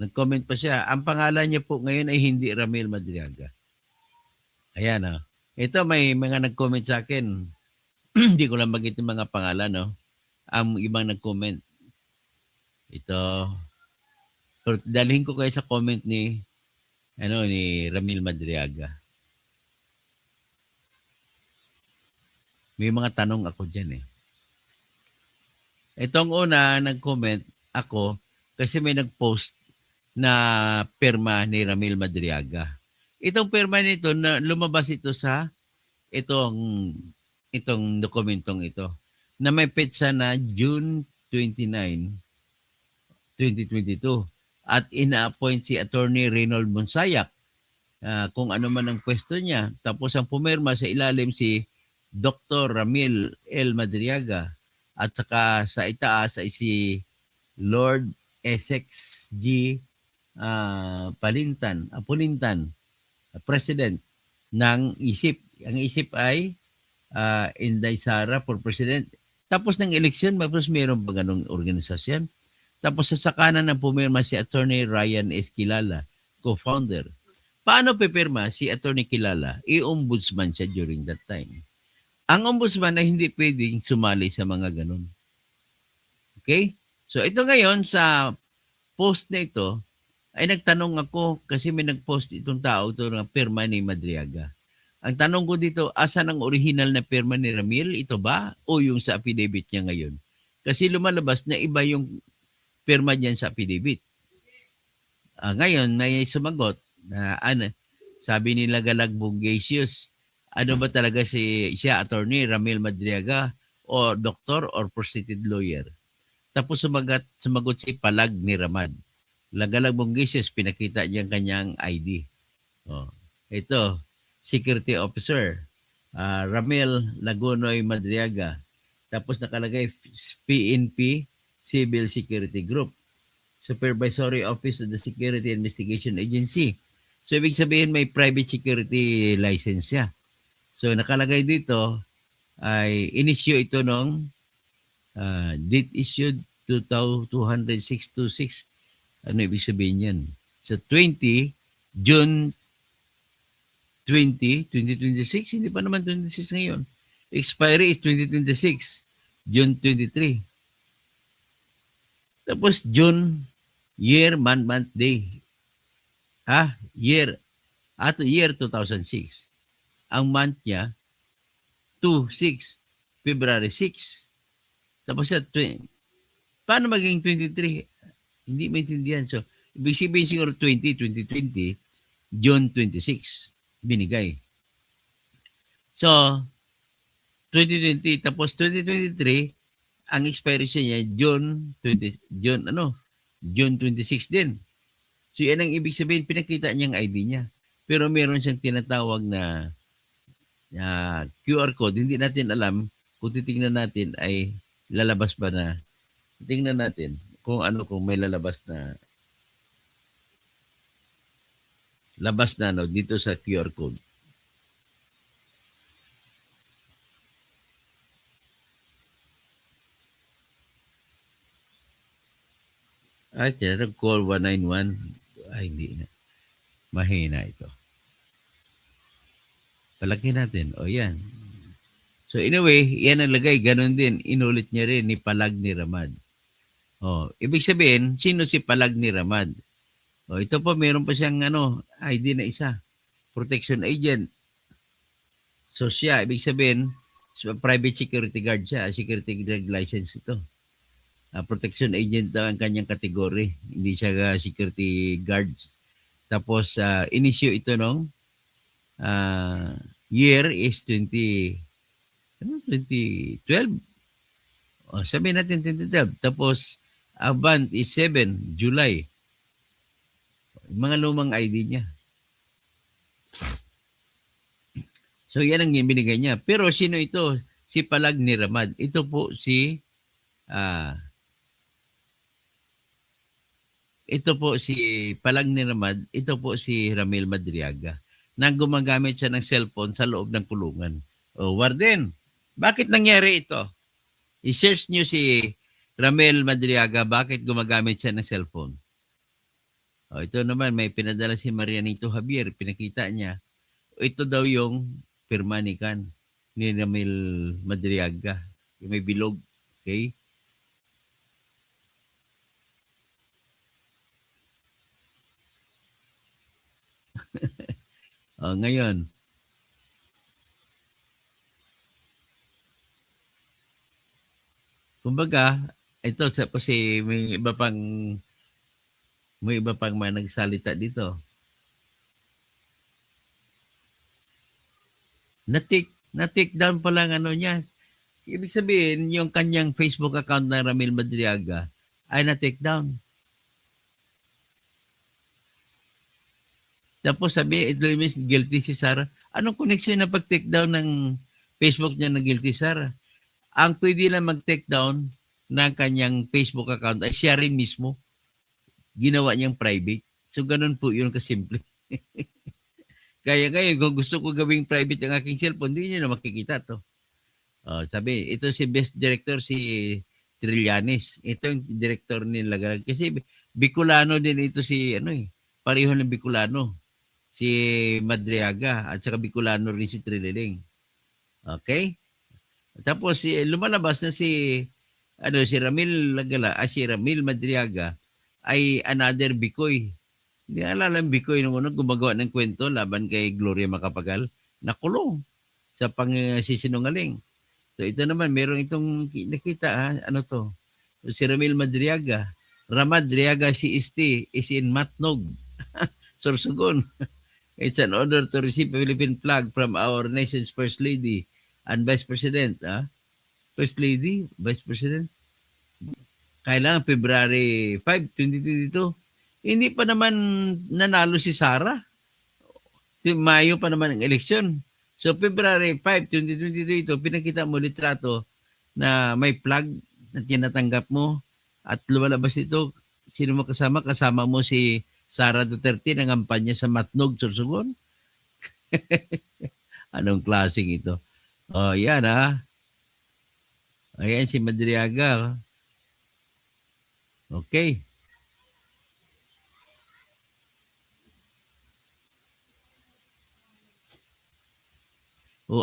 Nag-comment pa siya. Ang pangalan niya po ngayon ay hindi Ramil Madriaga. Ayan, ha? Ito, may mga nag-comment sa akin. Hindi ko lang magit yung mga pangalan, no? Ang ibang nag-comment. Ito. So, dalhin ko kayo sa comment ni Ramil Madriaga. May mga tanong ako dyan eh. Itong una, nag-comment ako kasi may nag-post na pirma ni Ramil Madriaga. Itong pirma nito, na lumabas ito sa itong dokumentong ito na may petsa na June 29, 2022 at ina-appoint si Attorney Reynold Monsayak kung ano man ang pwesto niya. Tapos ang pumirma sa ilalim si Dr. Ramil L. Madriaga at saka sa itaas ay si Lord Essex G. Apulintan, President ng ISIP. Ang ISIP ay Inday Sara for President. Tapos ng eleksyon, tapos mayroon ba ganong organisasyon? Tapos sa sakanan ng pumirma si Attorney Ryan S. Kilala, co-founder. Paano pipirma si Attorney Kilala? I-ombudsman siya during that time. Ang ombudsman ay hindi pwedeng sumali sa mga ganon. Okay? So ito ngayon sa post na ito, ay nagtanong ako kasi may nag-post itong tao ito ng pirma ni Madriaga. Ang tanong ko dito, asan ang original na pirma ni Ramil? Ito ba? O yung sa affidavit niya ngayon? Kasi lumalabas na iba yung pirma niyan sa affidavit. Ngayon, may sumagot na sabi nila Galag Bongasius, ano ba talaga siya, Attorney Ramil Madriaga o doktor or prostitute lawyer? Tapos sumagot si Palag ni Ramad. Galag Bongasius, pinakita niya kanyang ID. Ito, Security Officer, Ramil Lagunoy Madriaga. Tapos nakalagay PNP, Civil Security Group. Supervisory Office of the Security Investigation Agency. So, ibig sabihin may private security license siya. So, nakalagay dito ay in-issue ito nung date issued 20626. Ano ibig sabihin yan? So, June 20, 2026. Hindi pa naman 26 ngayon. Expiry is 2026, June 23. Tapos June, year, month, day. Year. Year 2006. Ang month niya, 2-6. February 6. Tapos paano maging 23? Hindi maintindihan. So, ibig sabihin siguro 2020, June 26, binigay. So, 2020, tapos 2023, ang expiration niya, June 26 din. So, yan ang ibig sabihin, pinakita niyang ID niya. Pero meron siyang tinatawag na QR code. Hindi natin alam kung titingnan natin ay lalabas ba na. Tingnan natin kung may lalabas na dito sa QR code. Call 191. Hindi na. Mahina ito. Palaki natin. Yan. So in a way, yan ang lagay. Ganon din. Inulit niya rin ni Palag ni Ramad. Ibig sabihin, sino si Palag ni Ramad? Ito po, meron pa siyang ID na isa. Protection agent. So siya, ibig sabihin, private security guard siya. Security guard license ito. Protection agent daw ang kanyang kategory. Hindi siya security guard. Tapos, inisyo ito nung year is 2012. Sabihin natin 2012. Tapos, Avant is 7, July. Mga lumang ID niya. So, yan ang binigay niya. Pero sino ito? Si Palag ni Ramad. Ito po si Palag ni Ramad. Ito po si Ramil Madriaga na gumagamit siya ng cellphone sa loob ng kulungan. Warden, bakit nangyari ito? I-search niyo si Ramil Madriaga, bakit gumagamit siya ng cellphone? Ito naman, may pinadala si Marianito Javier, pinakita niya. Ito daw yung pirma ni Ramil Madriaga. Yung may bilog. Okay? Ngayon, kumbaga, ito kasi may iba pang mga nagsalita dito. Na-take down pa lang niya. Ibig sabihin, yung kanyang Facebook account na Ramil Madriaga ay na-take down. Tapos sabi, ito means guilty si Sarah. Anong connection na pag-take down ng Facebook niya na guilty Sarah? Ang pwede lang mag-take down ng kanyang Facebook account ay siya rin mismo. Ginawa niyang private. So, ganun po yun kasimple. Kaya ngayon, kung gusto ko gawing private ang aking cellphone, hindi niyo na makikita to. Sabi, ito si best director, si Trillanes. Ito yung director nila. Kasi Bicolano din ito pareho ng Bicolano. Si Madriaga at saka Bicolano rin si Trililing. Okay? Tapos lumalabas na si Ramil Madriaga ay another Bicoy. Hindi alala ang Bicoy nung gumagawa ng kwento laban kay Gloria Macapagal, nakulong sa pang-sisinungaling. So ito naman, meron itong nakita, si Ramil Madriaga. Ramadriaga CST is in Matnog, Sorsogon. It's an order to receive a Philippine flag from our nation's First Lady and Vice President. First Lady, Vice President. Kailangan February 5, 2022. Hindi pa naman nanalo si Sara. Mayo pa naman ang eleksyon. So February 5, 2022 ito, pinakita mo litrato na may flag na tinatanggap mo at lumalabas ito. Sino mo kasama? Kasama mo si Sara Duterte ng kampanya sa Matnog, Sorsogon. Anong klaseng ito? Yan Ayan si Madriaga. Okay.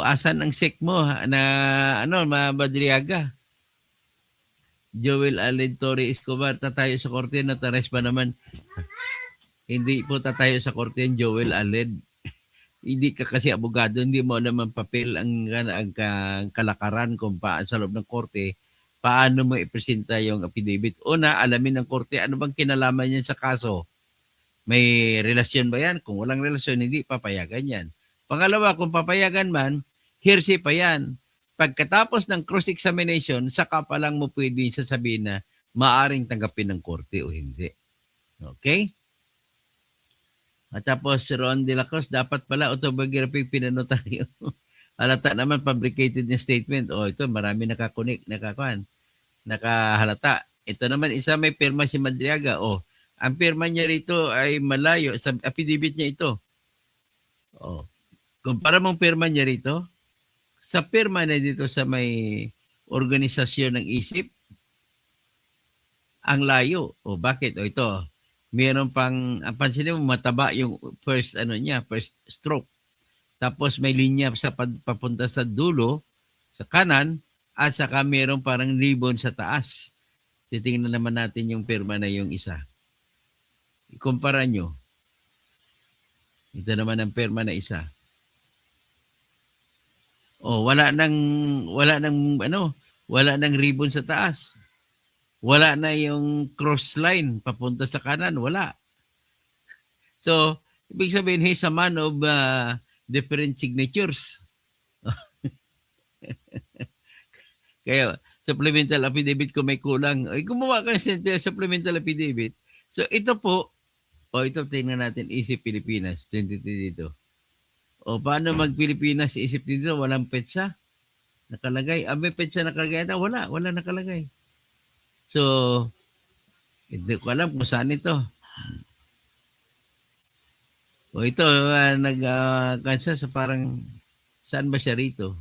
Asan ang sek mo na Madriaga? Joel Allen Torre Escobar, tatayo sa korte, natares pa naman. Hindi po tatayo sa korte yung Joel Allen. Hindi ka kasi abogado, hindi mo naman papel ang kalakaran kung sa loob ng korte, paano mo ipresenta yung affidavit. Una, alamin ng korte, ano bang kinalaman niyan sa kaso? May relasyon ba yan? Kung walang relasyon, hindi papayagan yan. Pangalawa, kung papayagan man, hearsay pa yan. Pagkatapos ng cross-examination, saka pa lang mo pwede sasabihin na maaring tanggapin ng korte o hindi. Okay? At tapos, si Ron De La Cruz, dapat pala autobiography pinanotaryo. Halata naman, fabricated na statement. O ito, marami nakahalata. Ito naman, isa may pirma si Madriaga. O, ang pirma niya rito ay malayo. Sa affidavit niya ito. O, kumpara mong pirma niya rito, sa pirma na dito sa may organisasyon ng isip, ang layo. O bakit? O ito, meron pang, pansin mo, mataba yung first stroke. Tapos may linya sa papunta sa dulo, sa kanan, at saka meron parang ribbon sa taas. Titingnan naman natin yung pirma na yung isa. Ikumpara nyo. Ito naman ang pirma na isa. Oh, wala nang ribbon sa taas. Wala na yung cross line papunta sa kanan, wala. So, ibig sabihin, he's a man of different signatures. Kaya, supplemental affidavit ko may kulang. Ay, gumawa ka ng supplemental affidavit. So, ito po, ito tingnan natin, Isip Pilipinas, 22 dito. O, paano mag-Pilipinas, Isip dito, walang petsa? Nakalagay. May petsa nakalagay? Wala nakalagay. So, hindi ko alam kung saan ito. O ito, nag-kansa sa parang, saan ba siya rito?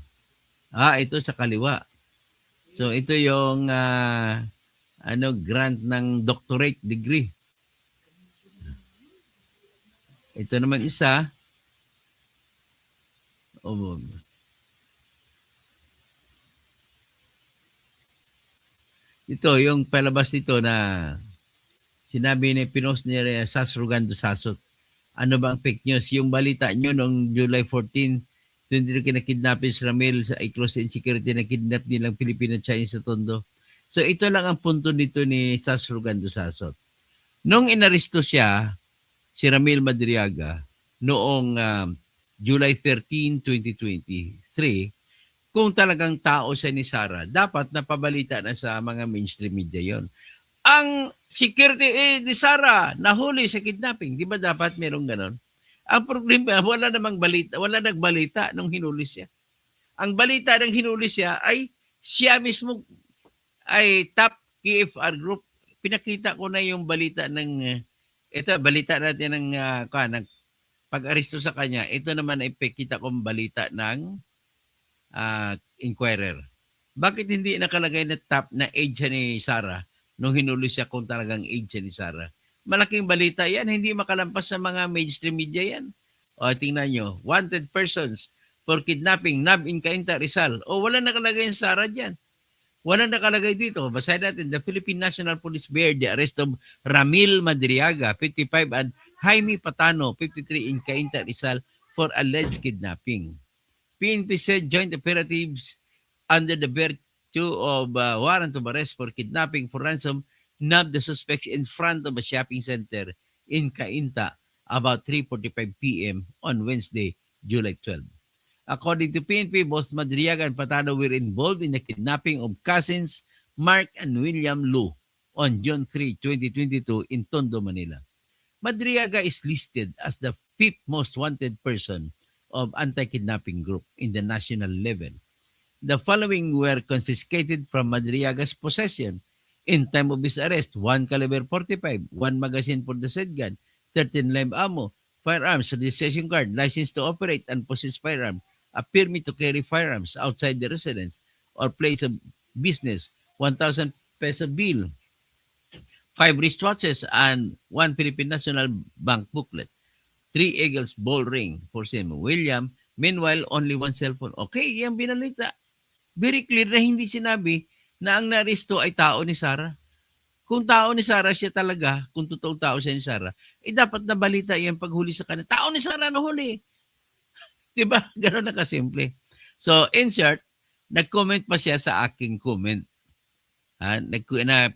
Ito sa kaliwa. So, ito yung grant ng doctorate degree. Ito naman isa. Ito, yung palabas nito na sinabi ni Pinos ni Sasrugan Dusasot. Ano ba ang fake news? Yung balita nyo noong July 14, doon nila kinakidnapin si Ramil sa close insecurity na kidnap nilang Pilipino Chinese sa Tondo. So ito lang ang punto dito ni Sasrugan Dusasot. Nung inaresto siya, si Ramil Madriaga, noong July 13, 2023, kung talagang tao siya ni Sara, dapat napabalita na sa mga mainstream media yon. Ang security ni Sara nahuli sa kidnapping. Di ba dapat merong ganon? Ang problema, wala namang balita, wala nagbalita nung hinuli siya. Ang balita ng hinuli siya ay siya mismo ay top KFR group. Pinakita ko na yung balita ng ito, balita natin ng pag-aresto sa kanya. Ito naman ay kita kong balita ng Inquirer. Bakit hindi nakalagay na top na age ni Sara nung hinuli siya kung talagang age ni Sara? Malaking balita yan, hindi makalampas sa mga mainstream media yan. O, tingnan nyo, wanted persons for kidnapping, Nab in Cainta, Rizal. O, wala nakalagay yung Sara dyan. Wala nakalagay dito. Basahin natin, the Philippine National Police bear the arrest of Ramil Madriaga, 55, and Jaime Patano, 53, in Cainta, Rizal for alleged kidnapping. PNP said joint operatives under the virtue of warrant of arrest for kidnapping for ransom nabbed the suspects in front of a shopping center in Cainta about 3:45 p.m. on Wednesday, July 12. According to PNP, both Madriaga and Patano were involved in the kidnapping of cousins Mark and William Lu on June 3, 2022 in Tondo, Manila. Madriaga is listed as the fifth most wanted person of anti-kidnapping group in the national level. The following were confiscated from Madriaga's possession in time of his arrest: 1 caliber 45, 1 magazine for the said gun, 13 live ammo, firearms, registration card, license to operate and possess firearm, a permit to carry firearms outside the residence or place of business, 1,000 peso bill, 5 wristwatches, and 1 Philippine National Bank booklet. 3 Eagles ball ring for Sim William. Meanwhile, only 1 cellphone. Okay, yan binalita. Very clear na hindi sinabi na ang naristo ay tao ni Sarah. Kung tao ni Sarah siya talaga, kung totoong tao siya ni Sarah, dapat nabalita yung paghuli sa kanya. Tao ni Sarah na huli. Diba? Ganun na kasimple. So, in short, nag-comment pa siya sa aking comment.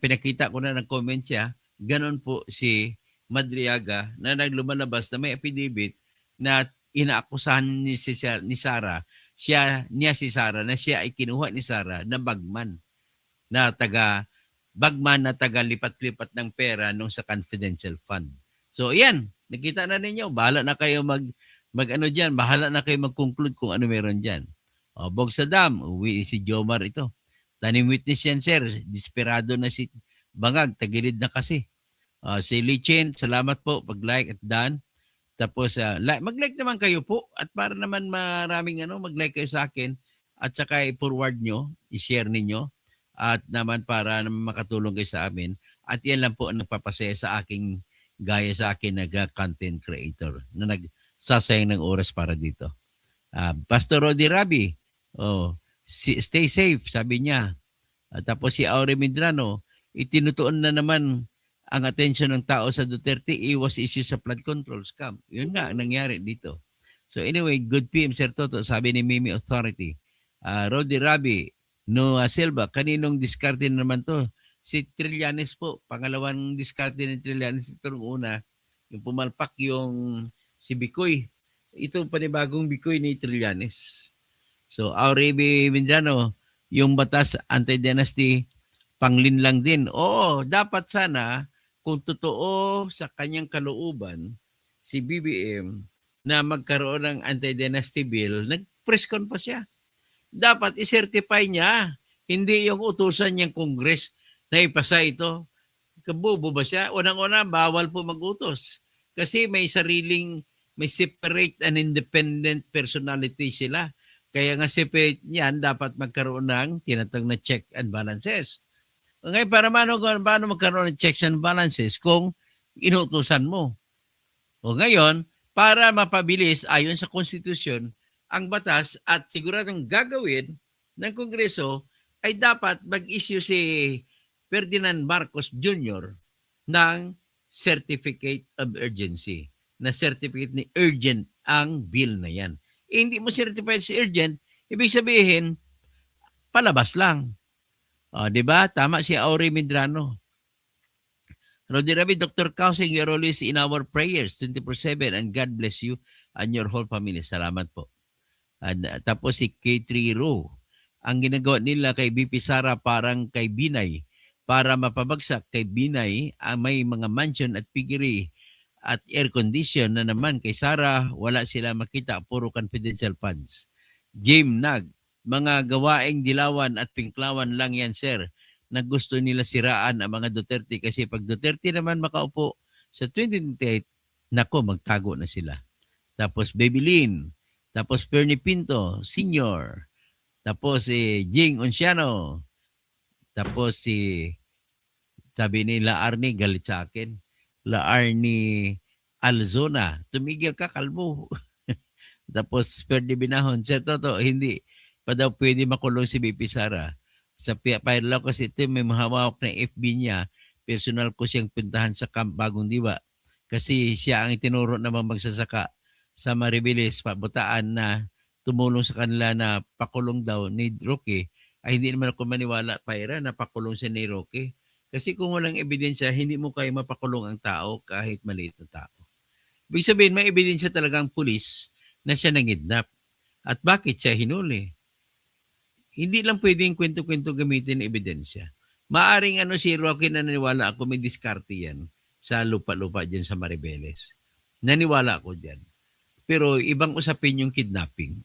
Pinakita ko na nag-comment siya. Ganon po si Madriaga na naglumalabas na may affidavit na inaakusahan ni Sarah, niya si Sarah na siya ay kinuha ni Sarah na bagman na taga lipat-lipat ng pera nung sa confidential fund. So, yan. Nakita na ninyo. Bahala na kayo mag-ano dyan. Bahala na kayo mag-conclude kung ano meron dyan. Bog sa dam. Uwi si Jomar ito. Tanim witness yan, sir. Desperado na si Bangag. Tagilid na kasi. Si Lichin, salamat po. Pag-like at done. Tapos, mag-like naman kayo po. At para naman maraming mag-like kayo sa akin. At saka i-forward nyo. I-share ninyo. At naman para naman makatulong kayo sa amin. At yan lang po ang nagpapasaya sa aking gaya sa akin na content creator na nagsasayang ng oras para dito. Pastor Rodi Rabi, stay safe, sabi niya. Tapos si Aure Medrano, itinutuon na naman ang atensyon ng tao sa Duterte, iwas issue sa flood control scam. Yun nga ang nangyari dito. So anyway, good PM Sir Toto, sabi ni Mimi Authority. Rodi Rabi, Silva, kaninong diskarte naman to? Si Trillanes po, pangalawang diskarte ni Trillanes. Ito nung una, yung pumalpak yung si Bicoy. Ito panibagong Bicoy ni Trillanes. So, Aurebe Mindrano, yung batas anti-dynasty, panglinlang din. Oo, dapat sana, kung totoo sa kanyang kalooban, si BBM, na magkaroon ng anti-dynasty bill, nag-press con pa siya. Dapat i-certify niya. Hindi yung utusan niyang Congress na ipasa ito. Kabubo ba siya? Unang-una, bawal po mag-utos. Kasi may separate and independent personality sila. Kaya nga separate niyan, dapat magkaroon ng tinatawag na check and balances. Ngayon, paano magkaroon ng checks and balances kung inutusan mo? Ngayon, para mapabilis ayon sa konstitusyon, ang batas at siguradong gagawin ng Kongreso ay dapat mag-issue si Ferdinand Marcos Jr. ng Certificate of Urgency. Na certificate ni urgent ang bill na yan. Hindi mo certified si urgent, ibig sabihin, palabas lang. Diba? Tama si Aure Medrano. Rodi Rabi, Dr. Kausing, you're always in our prayers 24/7 and God bless you and your whole family. Salamat po. Tapos si K3 Rowe, ang ginagawa nila kay BP Sara parang kay Binay para mapabagsak kay Binay may mga mansion at piggery at air condition na naman kay Sara wala sila makita, puro confidential funds. Jim Nag, mga gawaing dilawan at pinklawan lang yan sir na gusto nila siraan ang mga Duterte kasi pag Duterte naman makaupo sa 2028, nako magtago na sila. Tapos Baby Lynn, tapos Perny Pinto, Senior. Tapos si Jing Onciano. Tapos sabi ni La Arnie, galit sa akin. La Arnie Alzona. Tumigil ka, kalbo. Tapos Perny Binahon. Sir Toto, hindi pa daw pwede makulong si BP Sara. Sa payarlaw kasi ito may mahawak na FB niya. Personal ko siyang pintahan sa Camp Bagong Diwa. Kasi siya ang itinuro naman magsasaka sa Maribeles, pabutaan na tumulong sa kanila na pakulong daw ni Roque, ay hindi naman ako maniwala, Paira, na pakulong siya ni Roque. Kasi kung walang ebidensya, hindi mo kayo mapakulong ang tao kahit maliit na tao. Ibig sabihin, may ebidensya talagang pulis na siya nangidnap. At bakit siya hinuli? Hindi lang pwedeng kwento-kwento gamitin ng ebidensya. Maaring si Roque na naniwala ako, may diskarte yan sa lupa-lupa dyan sa Maribeles. Naniwala ako dyan. Pero ibang usapin yung kidnapping.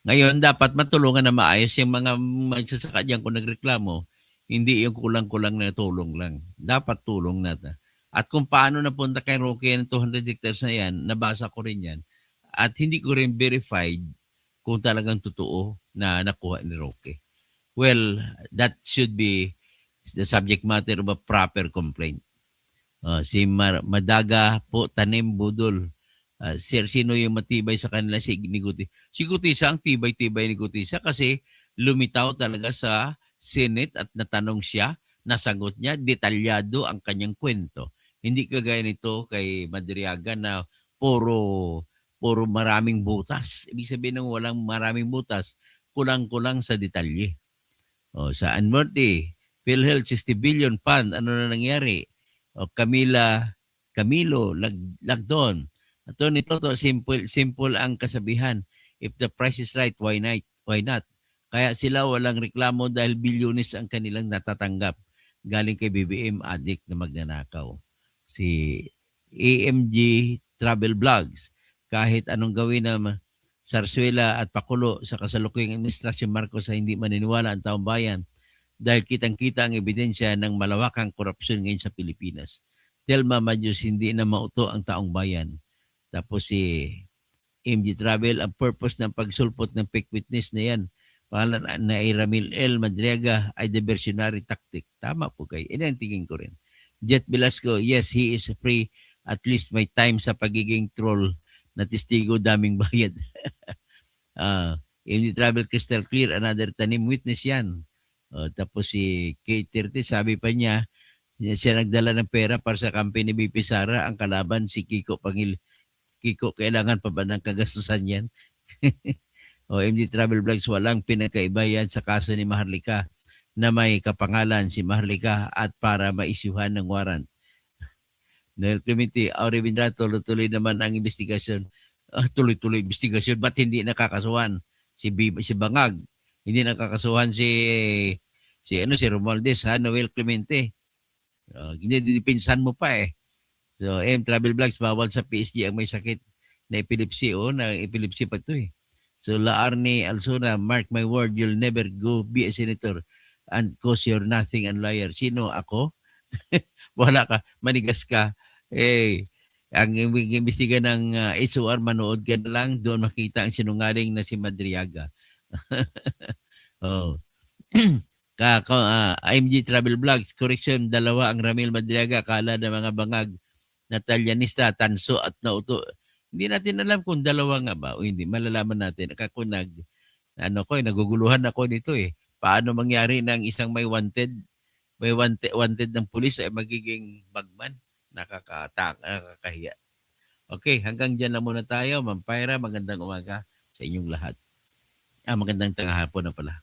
Ngayon, dapat matulungan na maayos yung mga magsasaka dyan kung nagreklamo, hindi yung kulang-kulang na tulong lang. Dapat tulong natin. At kung paano napunta kay Roque ng 200 hectares na yan, nabasa ko rin yan. At hindi ko rin verified kung talagang totoo na nakuha ni Roque. Well, that should be the subject matter of a proper complaint. Si Madaga po, Tanim Budol. Sino yung matibay sa kanila ni Gutisa. Si Gutisa, ang tibay-tibay ni Gutisa kasi lumitaw talaga sa Senate at natanong siya, nasagot niya, detalyado ang kanyang kwento. Hindi kagaya nito kay Madriaga na puro puro maraming butas. Ibig sabihin ng walang maraming butas, kulang-kulang sa detalye. Sa Anmorte, PhilHealth 60 billion fund, ano na nangyari? Camilo, Lagdon. Attorney Toto, simple ang kasabihan. If the price is right, why not? Why not? Kaya sila walang reklamo dahil bilyones ang kanilang natatanggap galing kay BBM addict na magnanakaw. Si AMG Travel Vlogs, kahit anong gawin na Sarsuela at Pakulo sa kasalukuyang administrasyon Marcos ay hindi maniniwala ang taong bayan dahil kitang-kita ang ebidensya ng malawakang korupsyon ngayon sa Pilipinas. Telma Majus, hindi na mauto ang taong bayan. Tapos si MG Travel, ang purpose ng pagsulpot ng fake witness na yan, pangalan na Ramil L. Madriaga ay diversionary tactic. Tama po kayo. Yan ang tingin ko rin. Jet Velasco, yes, he is free. At least may time sa pagiging troll na testigo daming bayad. MG Travel crystal clear, another tanim witness yan. Tapos si K30, sabi pa niya, siya nagdala ng pera para sa campaign ni BP Sara. Ang kalaban si Kiko Kiko, kailangan pa ba ng kagastusan yan? MG Travel Vlogs, walang pinakaiba yan sa kaso ni Maharlika na may kapangalan si Maharlika at para maisyuhan ng warrant. Dahil Clemente, Aure Vindra, tuloy-tuloy naman ang investigasyon. Tuloy-tuloy investigasyon, ba't hindi nakakasuhan? Si Bangag, hindi nakakasuhan si Romualdez, Noel Clemente. Hindi dipinsan mo pa eh. So, Travel Vlogs, bawal sa PSG ang may sakit na epilepsy. Na epilepsy pa ito eh. So, Laarne Alsona, mark my word, you'll never go be a senator and cause you're nothing and liar. Sino ako? Wala ka, manigas ka. Ang imbestiga ng SOR, manood ka na lang, doon makita ang sinungaling na si Madriaga. IMG Travel Vlogs, correction, dalawa ang Ramil Madriaga, akala ng mga bangag na Talyanista, tanso at nauto. Hindi natin alam kung dalawa nga ba o hindi. Malalaman natin. Ako naguguluhan ako nito eh. Paano mangyari ng isang may wanted ng pulis ay magiging bagman? Nakakahiya. Okay, hanggang dyan lang muna tayo. Ma'am Pyra, magandang umaga sa inyong lahat. Magandang tanghapon na pala.